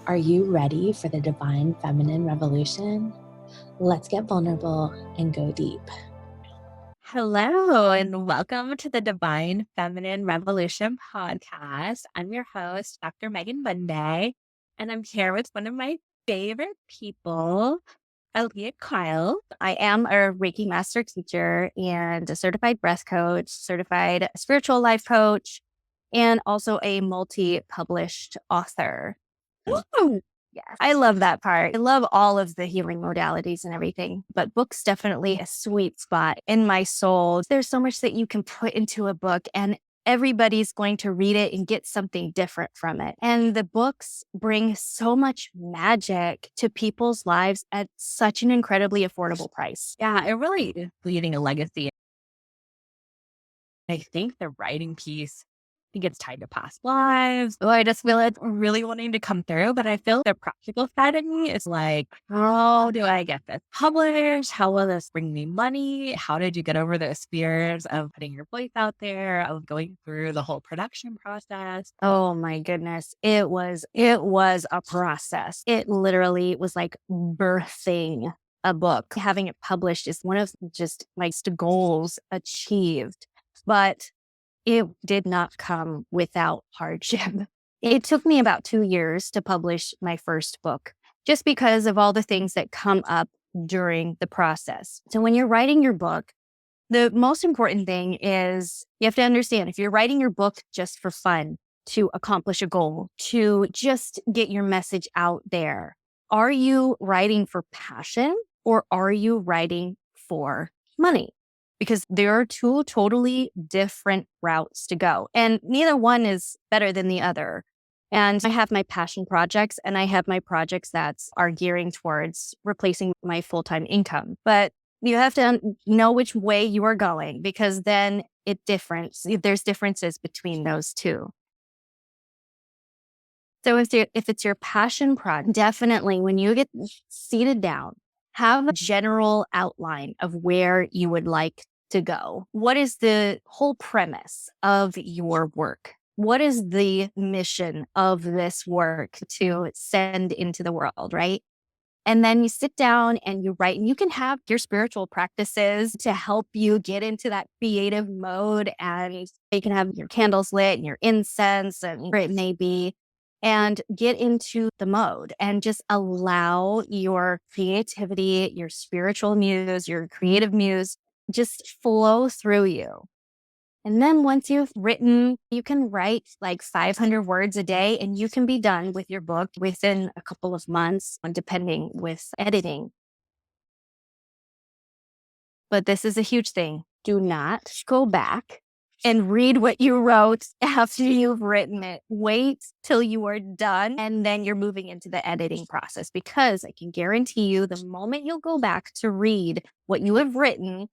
Are you ready for the divine feminine revolution? Let's get vulnerable and go deep. Hello, and welcome to the Divine Feminine Revolution podcast. I'm your host, Dr. Megan Bunday, and I'm here with one of my favorite people, Alea Quiles. I am a Reiki master teacher and a certified breath coach, certified spiritual life coach, and also a multi-published author. Woo! Yes, I love that part. I love all of the healing modalities and everything, but books definitely a sweet spot in my soul. There's so much that you can put into a book and everybody's going to read it and get something different from it. And the books bring so much magic to people's lives at such an incredibly affordable price. Yeah, it really is leaving a legacy. I think the writing piece, I think it's tied to past lives. Oh, I just feel it really wanting to come through, but I feel the practical side of me is like, how do I get this published? How will this bring me money? How did you get over those fears of putting your voice out there, of going through the whole production process? Oh my goodness. It was a process. It literally was like birthing a book. Having it published is one of just my goals achieved. But it did not come without hardship. It took me about 2 years to publish my first book, just because of all the things that come up during the process. So when you're writing your book, the most important thing is you have to understand if you're writing your book just for fun, to accomplish a goal, to just get your message out there, are you writing for passion or are you writing for money? Because there are two totally different routes to go. And neither one is better than the other. And I have my passion projects and I have my projects that are gearing towards replacing my full-time income. But you have to know which way you are going because then there's differences between those two. So if it's your passion project, definitely when you get seated down, have a general outline of where you would like to go. What is the whole premise of your work? What is the mission of this work to send into the world, right? And then you sit down and you write, and you can have your spiritual practices to help you get into that creative mode. And you can have your candles lit and your incense and whatever it may be, and get into the mode and just allow your creativity, your spiritual muse, your creative muse, just flow through you. And then once you've written, you can write like 500 words a day and you can be done with your book within a couple of months, depending with editing. But this is a huge thing. Do not go back and read what you wrote after you've written it. Wait till you are done and then you're moving into the editing process, because I can guarantee you the moment you'll go back to read what you have written,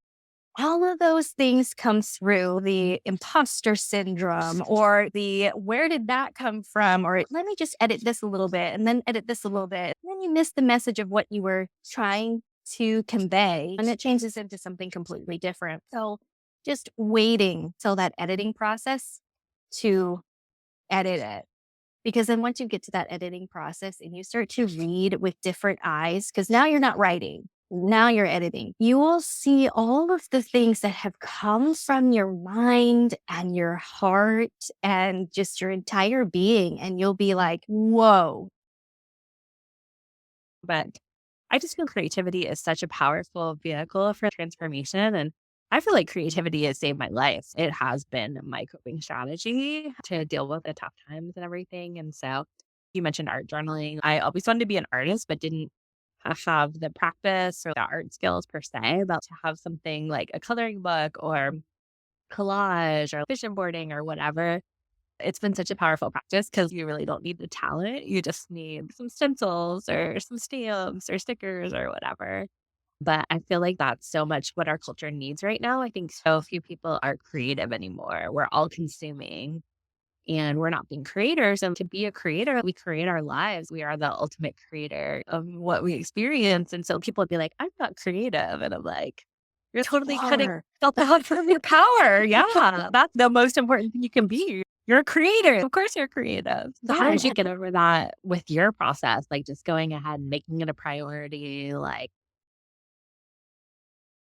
all of those things come through, the imposter syndrome or the where did that come from? Or let me just edit this a little bit and then edit this a little bit. And then you miss the message of what you were trying to convey and it changes into something completely different. So just waiting till that editing process to edit it. Because then once you get to that editing process and you start to read with different eyes, because now you're not writing, now you're editing, you will see all of the things that have come from your mind and your heart and just your entire being. And you'll be like, whoa. But I just feel creativity is such a powerful vehicle for transformation. And I feel like creativity has saved my life. It has been my coping strategy to deal with the tough times and everything. And so you mentioned art journaling. I always wanted to be an artist, but didn't have the practice or the art skills per se, but to have something like a coloring book or collage or vision boarding or whatever. It's been such a powerful practice because you really don't need the talent. You just need some stencils or some stamps or stickers or whatever. But I feel like that's so much what our culture needs right now. I think so few people are creative anymore. We're all consuming and we're not being creators. And to be a creator, we create our lives. We are the ultimate creator of what we experience. And so people would be like, I'm not creative. And I'm like, you're totally cutting yourself out from your power. Yeah, that's the most important thing you can be. You're a creator. Of course you're creative. So how did Yeah. you get over that with your process? Like just going ahead and making it a priority, like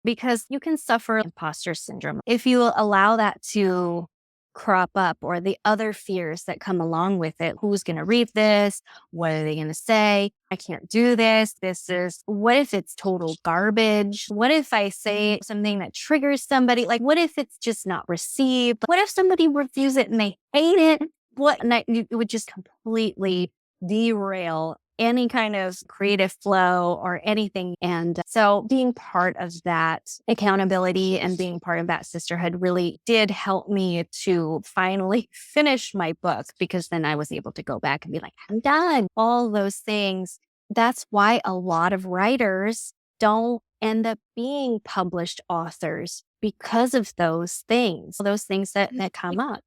because you can suffer imposter syndrome if you allow that to crop up, or the other fears that come along with it. Who's going to read this? What are they going to say? I can't do this. What if it's total garbage? What if I say something that triggers somebody? Like, what if it's just not received? What if somebody reviews it and they hate it? It would just completely derail any kind of creative flow or anything. And so being part of that accountability and being part of that sisterhood really did help me to finally finish my book, because then I was able to go back and be like, I'm done. All those things. That's why a lot of writers don't end up being published authors, because of those things that come up.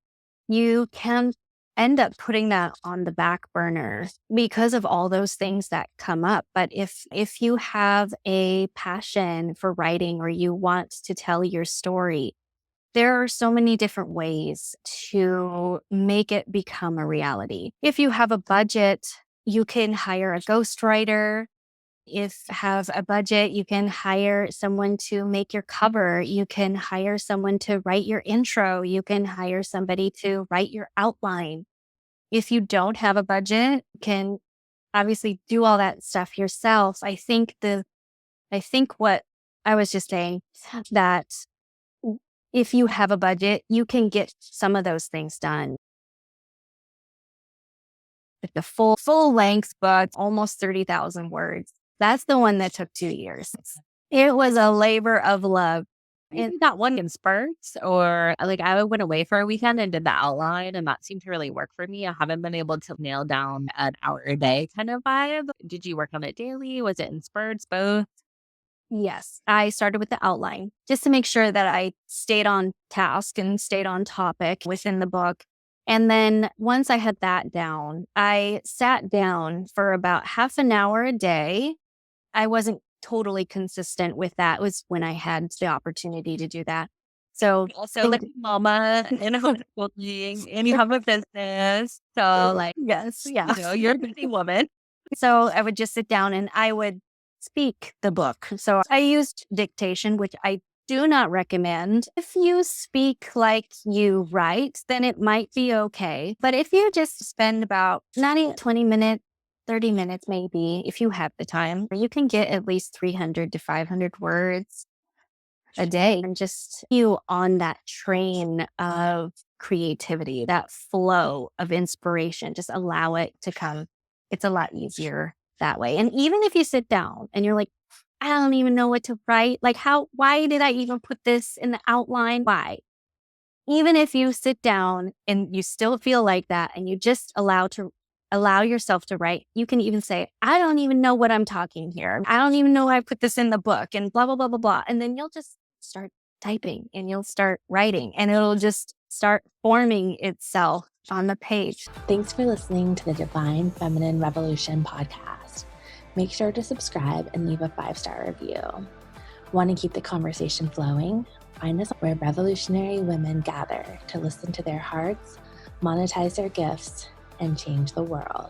You can end up putting that on the back burner because of all those things that come up. But if you have a passion for writing, or you want to tell your story, there are so many different ways to make it become a reality. If you have a budget, you can hire a ghostwriter. If you have a budget, you can hire someone to make your cover. You can hire someone to write your intro. You can hire somebody to write your outline. If you don't have a budget, you can obviously do all that stuff yourself. I think what I was just saying, that if you have a budget, you can get some of those things done. Like the full length book, almost 30,000 words. That's the one that took 2 years. It was a labor of love. maybe that one in spurts, or like I went away for a weekend and did the outline, and that seemed to really work for me. I haven't been able to nail down an hour a day kind of vibe. Did you work on it daily? Was it in spurts, both? Yes, I started with the outline just to make sure that I stayed on task and stayed on topic within the book. And then once I had that down, I sat down for about half an hour a day. I wasn't totally consistent with that. It was when I had the opportunity to do that. So Also, like mama and a homeschooling, and you have a business. So, like, yes, yeah. you're a busy woman. So I would just sit down and I would speak the book. So I used dictation, which I do not recommend. If you speak like you write, then it might be okay. But if you just spend about 20 minutes, 30 minutes maybe, if you have the time, you can get at least 300 to 500 words a day, and just you on that train of creativity, that flow of inspiration, just allow it to come. It's a lot easier that way. And even if you sit down and you're like, I don't even know what to write, like why did I even put this in the outline? Why? Even if you sit down and you still feel like that, and you just allow yourself to write, you can even say, I don't even know what I'm talking here. I don't even know why I put this in the book, and blah, blah, blah, blah, blah. And then you'll just start typing and you'll start writing, and it'll just start forming itself on the page. Thanks for listening to the Divine Feminine Revolution podcast. Make sure to subscribe and leave a 5-star review. Want to keep the conversation flowing? Find us where revolutionary women gather to listen to their hearts, monetize their gifts, and change the world.